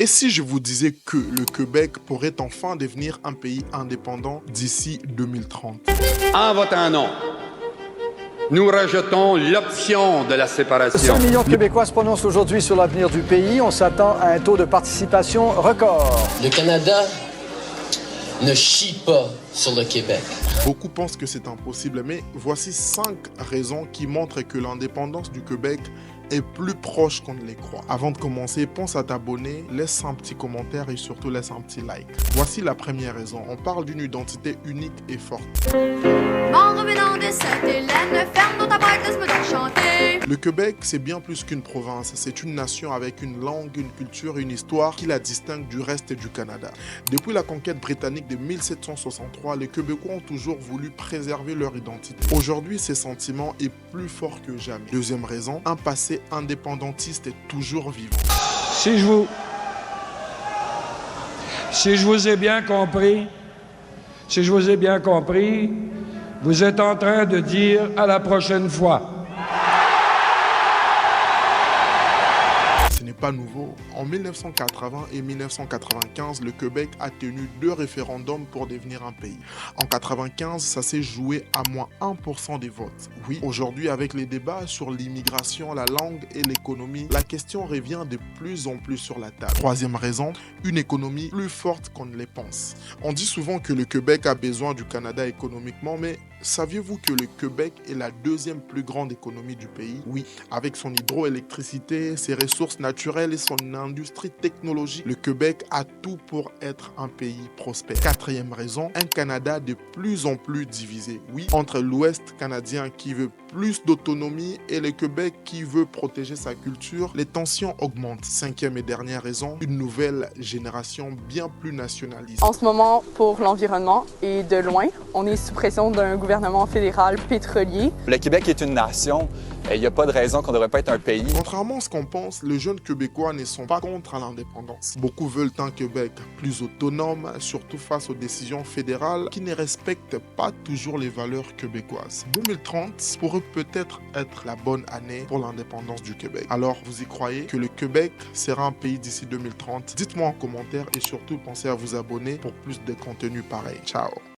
Et si je vous disais que le Québec pourrait enfin devenir un pays indépendant d'ici 2030? En votant non, nous rejetons l'option de la séparation. 5 millions de Québécois se prononcent aujourd'hui sur l'avenir du pays. On s'attend à un taux de participation record. Le Canada ne chie pas sur le Québec. Beaucoup pensent que c'est impossible, mais voici 5 raisons qui montrent que l'indépendance du Québec est plus proche qu'on ne les croit. Avant de commencer, pense à t'abonner, laisse un petit commentaire et surtout laisse un petit like. Voici la première raison. On parle d'une identité unique et forte. Bon revenant de Sainte-Hélène, ferme ta boîte, laisse-moi donc chanter. Le Québec, c'est bien plus qu'une province. C'est une nation avec une langue, une culture, une histoire qui la distingue du reste du Canada. Depuis la conquête britannique de 1763, les Québécois ont toujours voulu préserver leur identité. Aujourd'hui, ce sentiment est plus fort que jamais. Deuxième raison, un passé indépendantiste est toujours vivant. Si je vous ai bien compris, vous êtes en train de dire à la prochaine fois. Ce n'est pas nouveau. En 1980 et 1995, le Québec a tenu 2 référendums pour devenir un pays. En 1995, ça s'est joué à moins 1% des votes. Oui, aujourd'hui, avec les débats sur l'immigration, la langue et l'économie, la question revient de plus en plus sur la table. Troisième raison, une économie plus forte qu'on ne les pense. On dit souvent que le Québec a besoin du Canada économiquement, mais saviez-vous que le Québec est la 2e plus grande économie du pays? Oui, avec son hydroélectricité, ses ressources naturelles et son industrie technologique, le Québec a tout pour être un pays prospère. Quatrième raison, un Canada de plus en plus divisé. Oui, entre l'Ouest canadien qui veut plus d'autonomie et le Québec qui veut protéger sa culture, les tensions augmentent. Cinquième et dernière raison, une nouvelle génération bien plus nationaliste. En ce moment, pour l'environnement et de loin, on est sous pression d'un gouvernement fédéral pétrolier. Le Québec est une nation. Il n'y a pas de raison qu'on ne devrait pas être un pays. Contrairement à ce qu'on pense, les jeunes Québécois ne sont pas contre l'indépendance. Beaucoup veulent un Québec plus autonome, surtout face aux décisions fédérales qui ne respectent pas toujours les valeurs québécoises. 2030 pourrait peut-être être la bonne année pour l'indépendance du Québec. Alors, vous y croyez que le Québec sera un pays d'ici 2030? Dites-moi en commentaire et surtout pensez à vous abonner pour plus de contenu pareil. Ciao!